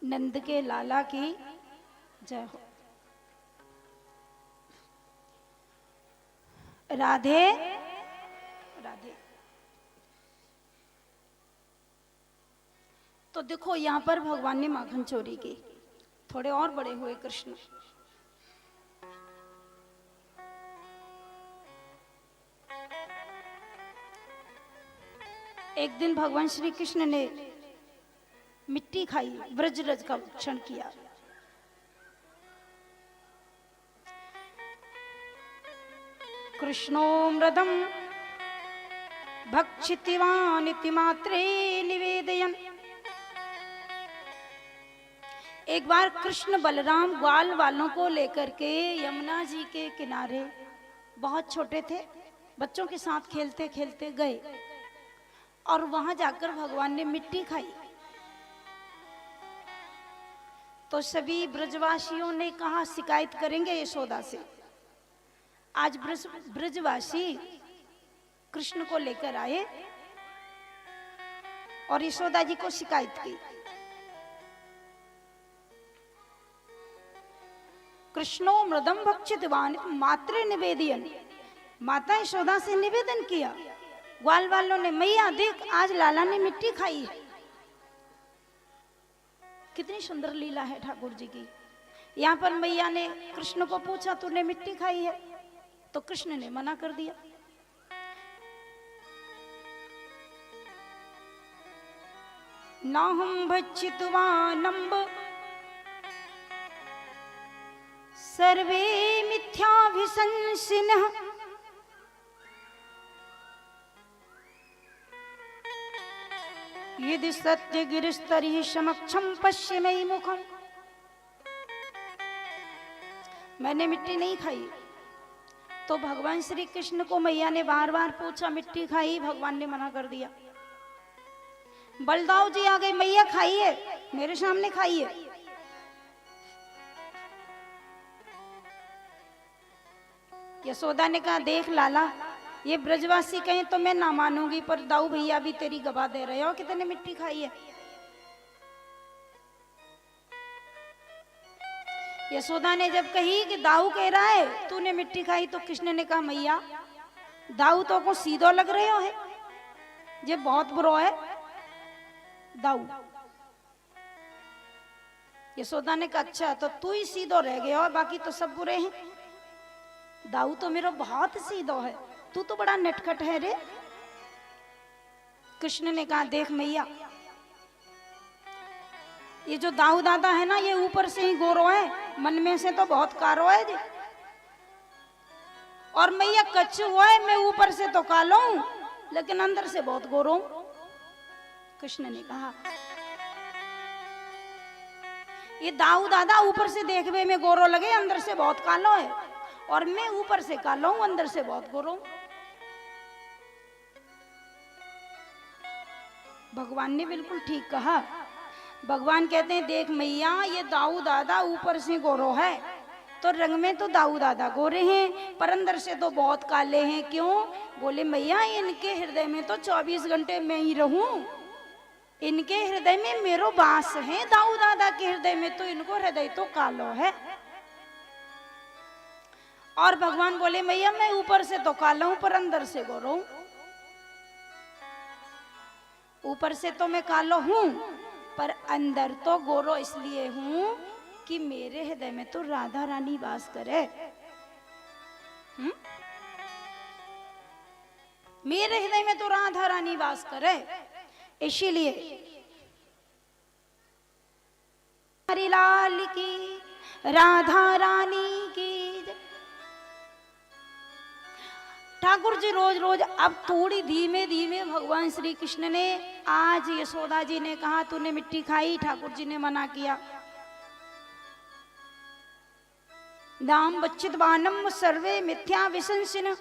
नंद के लाला की जय हो। राधे राधे। तो देखो यहां पर भगवान ने माखन चोरी की, थोड़े और बड़े हुए कृष्ण। एक दिन भगवान श्री कृष्ण ने मिट्टी खाई, ब्रजरज का भक्षण किया। कृष्णो मृदम भक्षितवान इति मात्रे निवेदयन्। एक बार कृष्ण बलराम ग्वाल वालों को लेकर के यमुना जी के किनारे, बहुत छोटे थे, बच्चों के साथ खेलते खेलते गए और वहां जाकर भगवान ने मिट्टी खाई। तो सभी ब्रजवासियों ने कहा शिकायत करेंगे यशोदा से। आज ब्रजवासी कृष्ण को लेकर आए और यशोदा जी को शिकायत की। कृष्णो मृदम भक्षितवान मात्रे निवेदयन्। माता यशोदा से निवेदन किया, ग्वाल वालों ने, मैया देख आज लाला ने मिट्टी खाई है। कितनी सुंदर लीला है ठाकुर जी की। यहाँ पर मैया ने कृष्ण को पूछा तूने मिट्टी खाई है, तो कृष्ण ने मना कर दिया। नाहं भक्षितवानम्ब सर्वे मिथ्याभिशंसिनः। यदि सत्य गिरिस्तरी समक्षम पश्य मयि मुखम। मैंने मिट्टी नहीं खाई। तो भगवान श्री कृष्ण को मैया ने बार बार पूछा मिट्टी खाई, भगवान ने मना कर दिया। बलदाऊ जी आ गए, मैया खाइए, मेरे सामने खाइए। यशोदा ने कहा देख लाला, ये ब्रजवासी कहें तो मैं ना मानूंगी, पर दाऊ भैया भी तेरी गवाह दे रहे हो, कितने मिट्टी खाई है। यशोदा ने जब कही कि दाऊ कह रहा है तूने मिट्टी खाई, तो कृष्ण ने कहा मैया दाऊ तो को सीधो लग रहे हो है, ये बहुत बुरा है दाऊ। यशोदा ने कहा अच्छा तो तू ही सीधो रह गया हो, बाकी तो सब बुरे हैं। दाऊ तो मेरा बहुत सीधो है, तू तो बड़ा नटखट है रे। कृष्ण ने कहा देख मैया, ये जो दाऊ दादा है ना, ये ऊपर से ही गोरो है, मन में से तो बहुत कारो है जी। और मैया कच्चू हुआ है, मैं ऊपर से तो कालो हूं लेकिन अंदर से बहुत गोरो हूं। कृष्ण ने कहा ये दाऊ दादा ऊपर से देखने में गोरो लगे, अंदर से बहुत कालो है, और मैं ऊपर से कालो हूं, अंदर से बहुत गोरो हूं। भगवान ने बिल्कुल ठीक कहा। भगवान कहते हैं देख मैया, ये दाऊ दादा ऊपर से गोरो है, तो रंग में तो दाऊ दादा गोरे हैं, पर अंदर से तो बहुत काले हैं। क्यों? बोले मैया इनके हृदय में तो 24 घंटे मैं ही रहूं, इनके हृदय में मेरो वास है। दाऊ दादा के हृदय में तो इनको हृदय तो कालो है। और भगवान बोले मैया मैं ऊपर से तो काला हूं, पर अंदर से गोरो हूं। ऊपर से तो मैं कालो हूं, पर अंदर तो गोरो इसलिए हूं कि मेरे हृदय में तो राधा रानी वास करे। मेरे हृदय में तो राधा रानी वास करे, इसीलिए हरि लाल की, राधा रानी की। ठाकुर जी रोज रोज अब थोड़ी धीमे धीमे भगवान श्री कृष्ण ने, आज यशोदा जी ने कहा तूने मिट्टी खाई, ठाकुर जी ने मना किया। नाम बच्चितवानम सर्वे मिथ्या विशंसिन।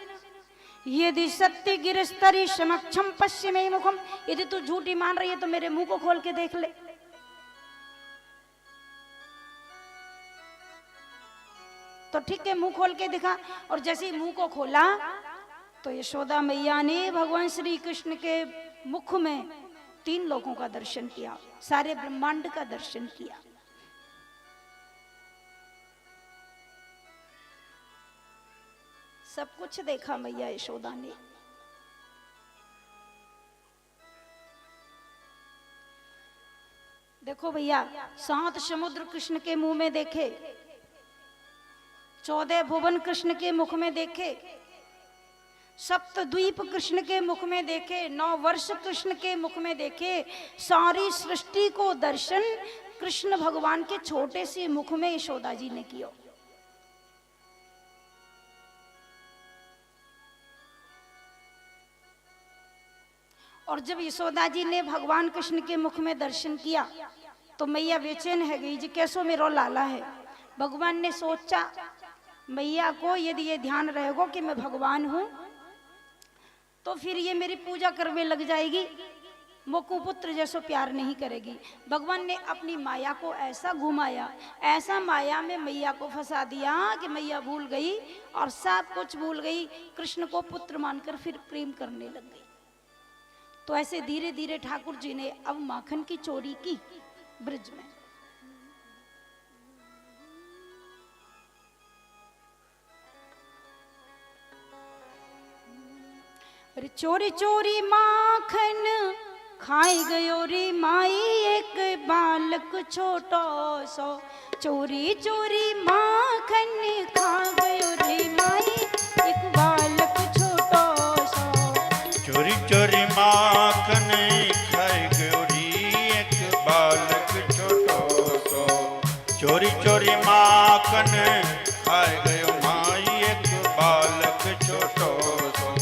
यदि सत्य गिरस्तरी समक्षम पश्य मयि मुखम। यदि तू झूठी मान रही है तो मेरे मुंह को खोल के देख ले। तो ठीक है, मुंह खोल के दिखा। और जैसे ही मुंह को खोला तो यशोदा मैया ने भगवान श्री कृष्ण के मुख में 3 लोगों का दर्शन किया, सारे ब्रह्मांड का दर्शन किया। सब कुछ देखा मैया यशोदा ने। देखो भैया, 7 समुद्र कृष्ण के मुंह में देखे, 14 भुवन कृष्ण के मुख में देखे, सप्तद्वीप कृष्ण के मुख में देखे, 9 वर्ष कृष्ण के मुख में देखे, सारी सृष्टि को दर्शन कृष्ण भगवान के छोटे से मुख में यशोदा जी ने किया। और जब यशोदा जी ने भगवान कृष्ण के मुख में दर्शन किया तो मैया बेचैन है गई जी, कैसो मेरो लाला है। भगवान ने सोचा मैया को यदि ये ध्यान रहेगा कि मैं भगवान हूं तो फिर ये मेरी पूजा करने लग जाएगी, मोकू पुत्र जैसो प्यार नहीं करेगी। भगवान ने अपनी माया को ऐसा घुमाया, ऐसा माया में मैया को फंसा दिया कि मैया भूल गई और सब कुछ भूल गई, कृष्ण को पुत्र मानकर फिर प्रेम करने लग गई। तो ऐसे धीरे धीरे ठाकुर जी ने अब माखन की चोरी की ब्रज में। अरे चोरी चोरी माखन खाई गयो रे माई एक बालक छोटो सो, चोरी चोरी माखन खा गयो रे माई एक बालक छोटो सो, चोरी चोरी माखन खाई गयो रे एक बालक छोटो सो, चोरी चोरी माखन खाई गयो माई एक बालक छोटो सो।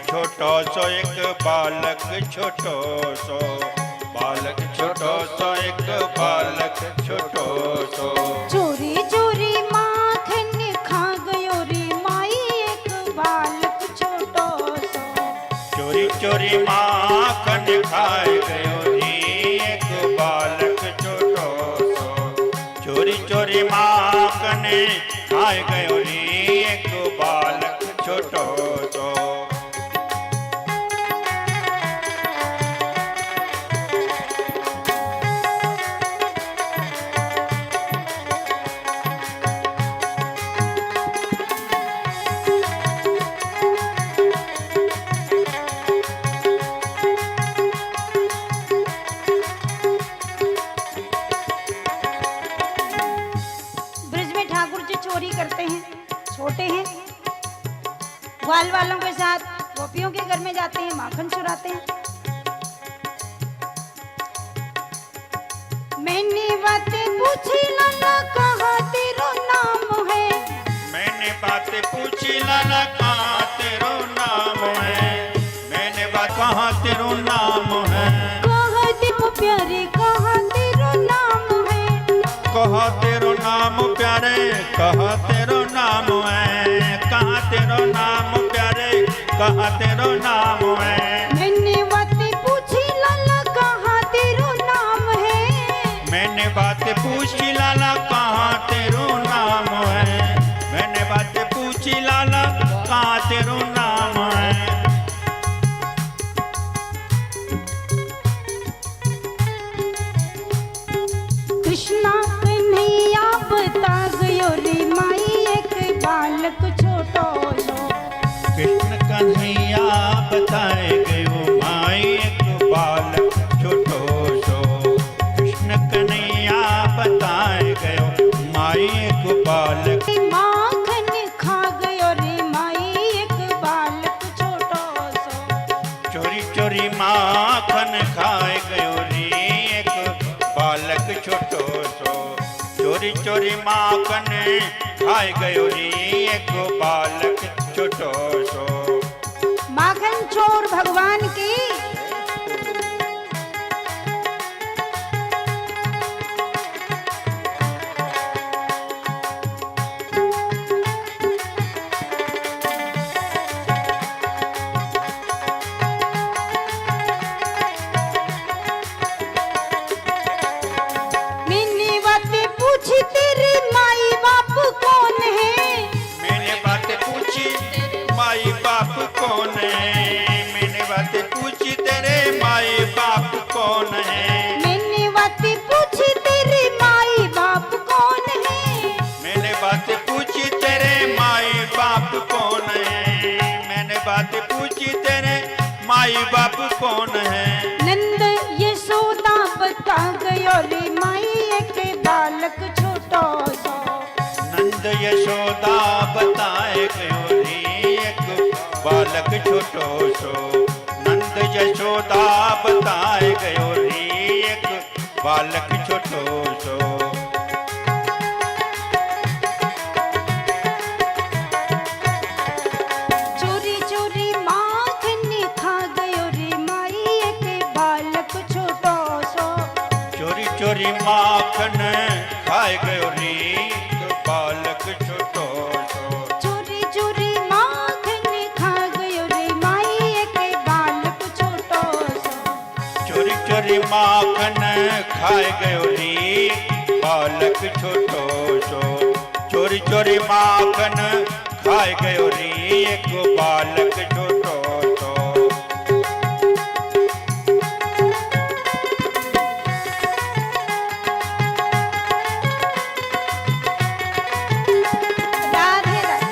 छोटो सो एक बालक छोटो सो, बालक छोटो सो एक बालक छोटो सो, चोरी चोरी माखन खा गयो रे माई एक बालक छोटो सो, चोरी चोरी माखन खाए गयो रे एक बालक छोटो सो, चोरी चोरी माखन खाए गयो रे एक बालक छोटो सो। छोटे हैं, ग्वाल वालों के साथ गोपियों के घर में जाते हैं, माखन चुराते हैं। मैंने बातें पूछी लाला कहाँ तेरा नाम है, मैंने बातें पूछी लाला कहाँ तेरा नाम है, मैंने बात कहाँ तेरा नाम है, कहाँ तेरो प्यारे कहाँ तेरा नाम है, कहाँ तेरो नाम प्यारे कहाँ तेरो नाम है, कहाँ तेरो नाम प्यारे कहाँ तेरो नाम है। मैंने बातें पूछी लाला कहाँ तेरो नाम है, मैंने बातें पूछी लाला कहाँ तेरो नाम है, मैंने बातें पूछी लाला कहाँ तेरो नाम है। कृष्णा कन्हैया बता गयो रे माई एक बालक छोटो सो, कृष्ण कन्हैया बताए गयो माई एक बालक छोटो सो, कृष्ण कन्हैया बताए गयो माई एक बालक, माखन खा गयो रे माई एक बालक छोटो सो, चोरी चोरी माखन खाए गयो रे एक बालक छोटो सो, चोरी चोरी माखन खाए गयो रे एक बालक छोटो सो। माखन चोर भगवान की मैंने बातें पूछी तेरे माई बाप कौन है, है। मैंने बातें पूछी तेरे माई बाप कौन है। मैंने बातें पूछी तेरे माई बाप कौन है। मैंने बातें पूछी तेरे माई बाप कौन है। नंद यशोदा बता गयो रे माई एक बालक छोटो सो। नंद यशोदा बताए गयो रे एक बालक छोटो सो। नंद यशोदा बताए गयो रे एक बालक छोटो सो। चोरी चोरी माखन खा गयो रे माई एक बालक छोटो सो। चोरी चोरी माखन खाए गयो रे एक बालक छोटो सो। चोरी चोरी माखन खा गयो रे माई एक बालक छोटो सो। चोरी चोरी माखन खाए गयो रे बालक छोटो सो। चोरी चोरी माखन खाए गयो रे एक बालक छोटो सो। राधे राधे।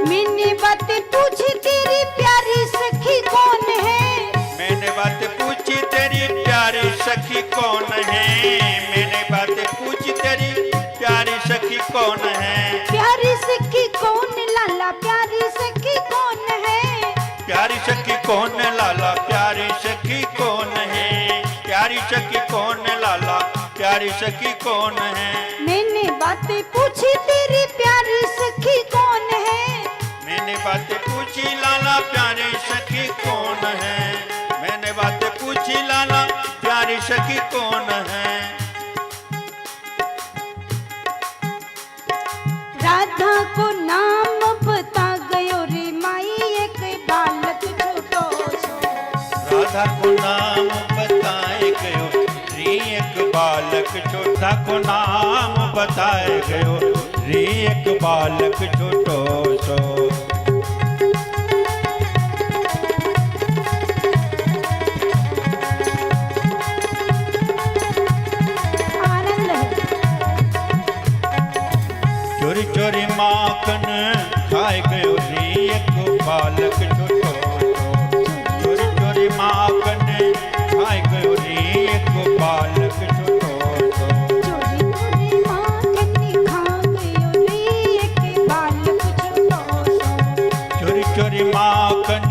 मैंने बातें पूछी तेरी प्यारी सखी कौन है। मैंने बात पूछी तेरी प्यारी सखी कौन है। मैंने बात पूछी तेरी प्यारी सखी कौन है। प्यारी सखी कौन लाला प्यारी सखी कौन है। प्यारी सखी कौन लाला प्यारी सखी कौन है। प्यारी सखी कौन लाला प्यारी सखी कौन है। मैंने बातें पूछी तेरी प्यारी सखी कौन है। मैंने बातें पूछी लाला प्यारी सखी कौन है। मैंने बातें पूछी लाला प्यारी सखी कौन है। राधा को नाम बता गयो रे माई एक बालक छोटो सो। राधा को नाम बताए गयो रे एक बालक छोटा को नाम बताए गयो रे एक बालक छोटो सो। आनंद है। चोरी चोरी माखन खाए गयो रे एक बालक छोटो सो। चोरी चोरी माखन खाए गयो रे एक बालक छोटो सो। चोरी चोरी माखन खा गयो रे एक बालक छोटो सो। चोरी चोरी माखन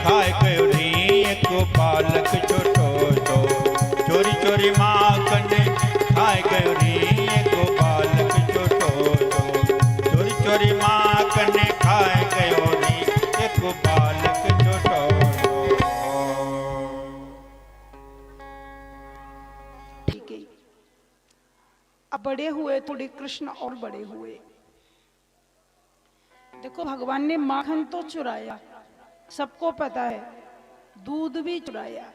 खाए गयो रे एक बालक छोटो सो। चोरी चोरी माखन खाए गयो रे एक बालक छोटो सो। चोरी चोरी माखन खाए गयो रे एक बालक छोटो सो। ठीक है। अब बड़े हुए थोड़े कृष्ण और बड़े हुए। देखो भगवान ने माखन तो चुराया, सबको पता है, दूध भी चुराया।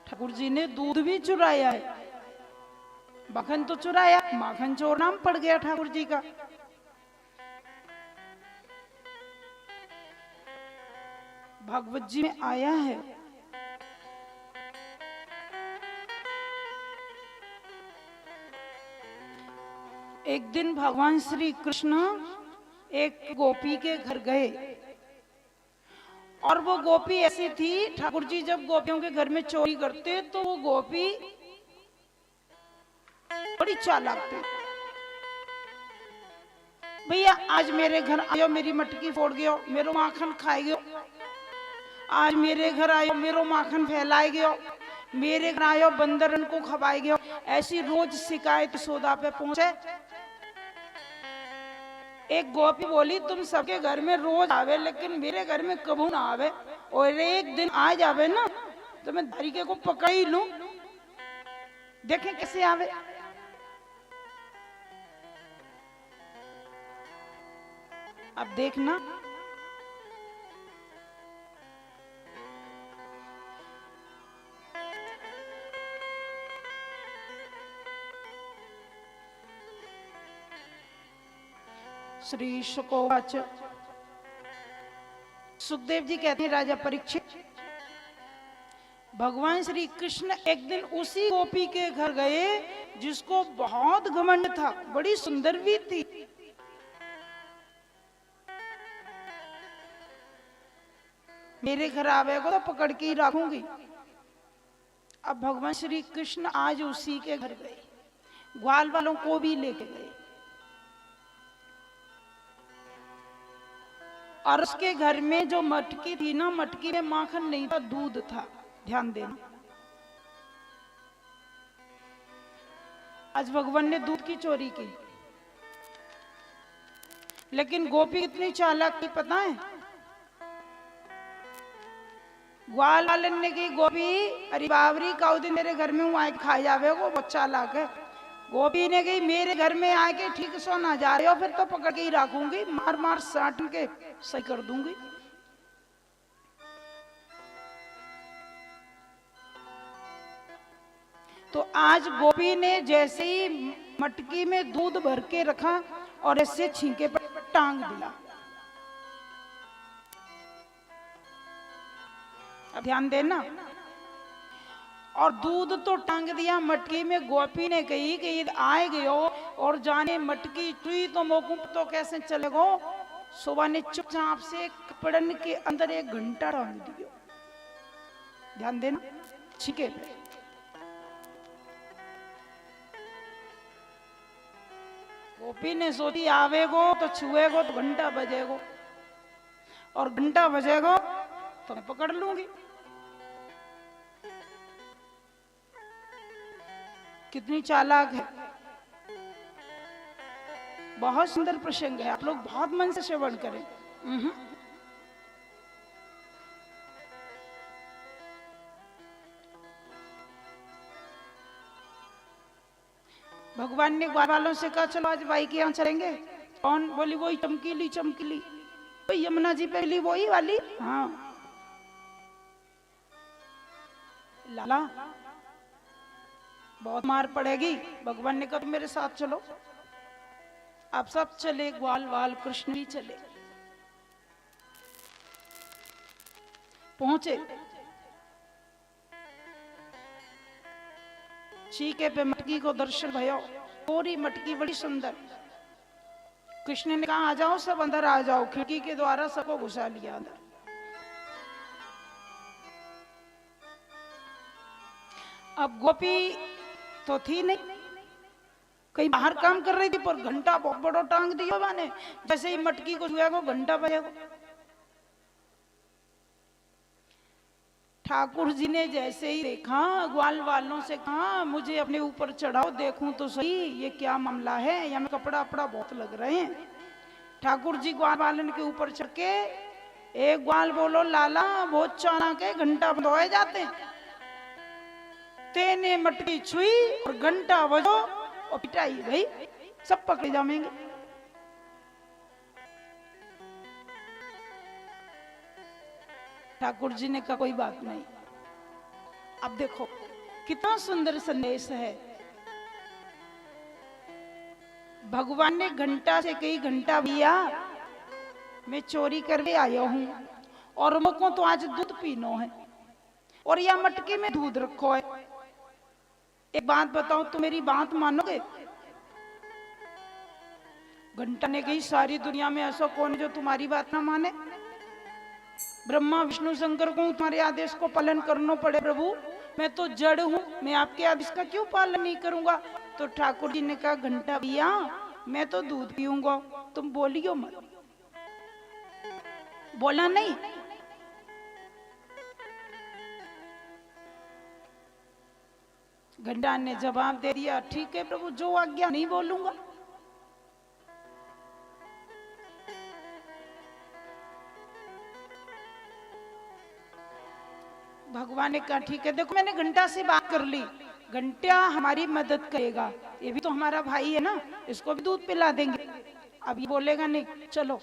ठाकुर जी ने दूध भी चुराया है। माखन तो चुराया, माखन चोर नाम पड़ गया ठाकुर जी का। भागवत जी में आया है, एक दिन भगवान श्री कृष्ण एक गोपी के घर गए और वो गोपी ऐसी थी, ठाकुर जी जब गोपियों के घर में चोरी करते तो वो गोपी बड़ी चालाक थी। भैया आज मेरे घर आयो, मेरी मटकी फोड़ गयो, मेरो माखन खाए गयो। आज मेरे घर आयो, मेरो माखन फैलाए गयो। मेरे घर आयो, बंदरन को खवाए गयो। ऐसी रोज शिकायत सौदा पे पहुंचे। एक गोपी बोली तुम सबके घर में रोज आवे लेकिन मेरे घर में कबू ना आवे, और एक दिन आ जावे ना तो मैं धारिके को पकड़ ही लूं, देखें कैसे आवे। अब देखना श्री शुकोवाच। सुखदेव जी कहते हैं राजा परीक्षित, भगवान श्री कृष्ण एक दिन उसी गोपी के घर गए जिसको बहुत घमंड था, बड़ी सुंदर भी थी। मेरे घर आवेगा तो पकड़ के ही रखूंगी। अब भगवान श्री कृष्ण आज उसी के घर गए, ग्वाल वालों को भी लेके गए और उसके घर में जो मटकी थी ना, मटकी में माखन नहीं था, दूध था। ध्यान देना, आज भगवान ने दूध की चोरी की। लेकिन गोपी कितनी चालाक थी पता है? ग्वाल वालन ने की, गोपी अरे बाबरी काउ दिन मेरे घर में हूँ आके खा जावे, वो बहुत चालाक है। गोपी ने कही मेरे घर में आके ठीक सो ना जा रहे हो, फिर तो पकड़ के ही रखूंगी, मार मार साट के सही कर दूंगी। तो आज गोपी ने जैसे ही मटकी में दूध भर के रखा और ऐसे छींके पर टांग दिया। अब ध्यान देना, और दूध तो टांग दिया मटकी में। गोपी ने कही कि ये आए गयो और जाने मटकी चुई तो मोकुम तो कैसे चलेगो। सुबह ने चुपचाप से कपड़न के अंदर एक घंटा टांग दियो। ध्यान देना, छींके पे। गोपी ने सोची आवेगो तो छुएगो तो घंटा बजेगो, और घंटा बजेगो तो मैं पकड़ लूंगी। कितनी चालाक है। बहुत सुंदर प्रसंग है, आप लोग बहुत मन से श्रवण करें। भगवान ने ग्वाल वालों से कहा चलो आज भाई के यहाँ चलेंगे। कौन? बोली वही चमकीली चमकीली, वही यमुना जी पे वही वाली। हाँ लाला बहुत मार पड़ेगी। भगवान ने कहा तुम मेरे साथ चलो। आप सब चले, ग्वाल वाल कृष्ण भी चले। पहुंचे, छीके पे मटकी को दर्शन भयो। पूरी मटकी बड़ी सुंदर। कृष्ण ने कहा आ जाओ सब अंदर आ जाओ। खिड़की के द्वारा सबको घुसा लिया अंदर। अब गोपी तो थी नहीं, कहीं बाहर काम कर रही थी, पर घंटा बहुत बड़ा टांग दिया मैंने। जैसे ही मटकी को छुएगा घंटा बजेगा। ठाकुर जी ने जैसे ही देखा, ग्वाल वालों से कहा मुझे अपने ऊपर चढ़ाओ, देखूं तो सही ये क्या मामला है, यहाँ में कपड़ा अपड़ा बहुत लग रहे हैं। ठाकुर जी ग्वाल वालन के ऊपर चढ़ के एक ग्वाल बोलो लाला बहुत चालाक है, घंटा बंद हो जाते हैं। तेने मटकी छुई और घंटा बजो और पिटाई गई, सब पकड़े जाएंगे। ठाकुर जी ने कहा कोई बात नहीं। अब देखो कितना सुंदर संदेश है। भगवान ने घंटा से कई घंटा भैया मैं चोरी करके आया हूं और मुझको तो आज दूध पीनो है और यह मटके में दूध रखो है। एक बात बताओ, तुम मेरी बात मानोगे? घंटा ने कही सारी दुनिया में ऐसा कौन है जो तुम्हारी बात ना माने? ब्रह्मा विष्णु शंकर को तुम्हारे आदेश को पालन करना पड़े। प्रभु मैं तो जड़ हूं, मैं आपके आदेश का क्यों पालन नहीं करूंगा? तो ठाकुर जी ने कहा घंटा भैया मैं तो दूध पीऊंगा, तुम बोलियो मत। बोला नहीं। घंटा ने जवाब दे दिया ठीक है प्रभु, जो आज्ञा, नहीं बोलूंगा। भगवान ने कहा ठीक है, देखो मैंने घंटा से बात कर ली, घंटा हमारी मदद करेगा, ये भी तो हमारा भाई है ना, इसको भी दूध पिला देंगे। अब ये बोलेगा नहीं, चलो।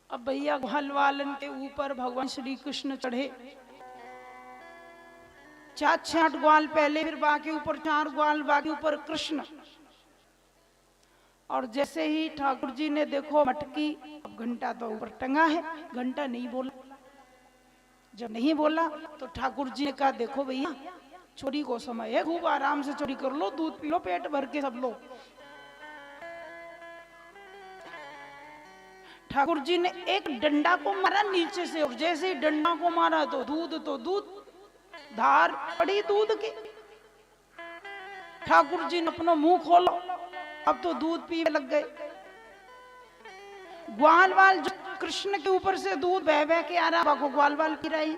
अब भैया ग्वाल वालन के ऊपर भगवान श्री कृष्ण चढ़े। 4-6 ग्वाल पहले, फिर बाकी ऊपर 4 ग्वाल, बाकी ऊपर कृष्ण। और जैसे ही ठाकुर जी ने देखो मटकी, अब घंटा तो ऊपर टंगा है, घंटा नहीं बोला। जब नहीं बोला तो ठाकुर जी ने कहा देखो भैया चोरी को समय है, खूब आराम से चोरी कर लो, दूध पी लो पेट भर के सब लोग। ठाकुर जी ने एक डंडा को मारा नीचे से, और जैसे ही डंडा को मारा तो दूध धार पड़ी दूध की। ठाकुर जी ने अपना मुंह खोला, अब तो दूध पीने लग गए। ग्वाल वाल जो कृष्ण के ऊपर से दूध बह बह के आ रहा, ग्वाल वाल पी रहे हैं।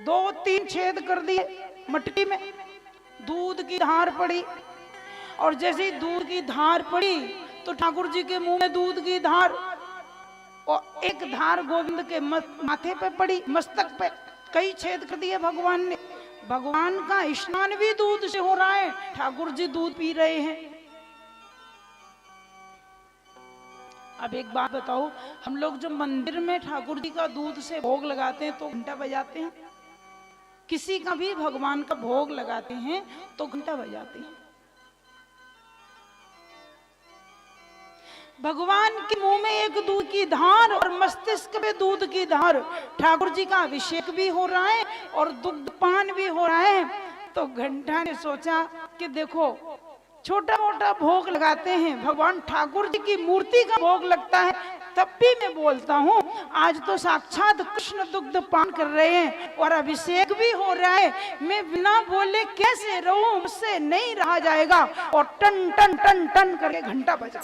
2-3 छेद कर दिए मटकी में, दूध की धार पड़ी, और जैसे ही दूध की धार पड़ी तो ठाकुर जी के मुंह में दूध की धार, और एक धार गोविंद के माथे पे पड़ी, मस्तक पे कई छेद कर दिए भगवान ने। भगवान का स्नान भी दूध से हो रहा है, ठाकुर जी दूध पी रहे हैं। अब एक बात बताओ, हम लोग जब मंदिर में ठाकुर जी का दूध से भोग लगाते हैं तो घंटा बजाते हैं, किसी का भी भगवान का भोग लगाते हैं तो घंटा बजाते हैं। भगवान के मुंह में एक दूध की धार और मस्तिष्क में दूध की धार, ठाकुर जी का अभिषेक भी हो रहा है और दुग्धपान भी हो रहा है। तो घंटा ने सोचा कि देखो छोटा मोटा भोग लगाते हैं, भगवान ठाकुर जी की मूर्ति का भोग लगता है, तब भी मैं बोलता हूँ आज तो साक्षात कृष्ण दुग्ध पान कर रहे हैं और अभिषेक भी हो रहा है, मैं बिना बोले कैसे रहूं, मुझसे नहीं रहा जाएगा। और टन टन टन टन करके घंटा बजा।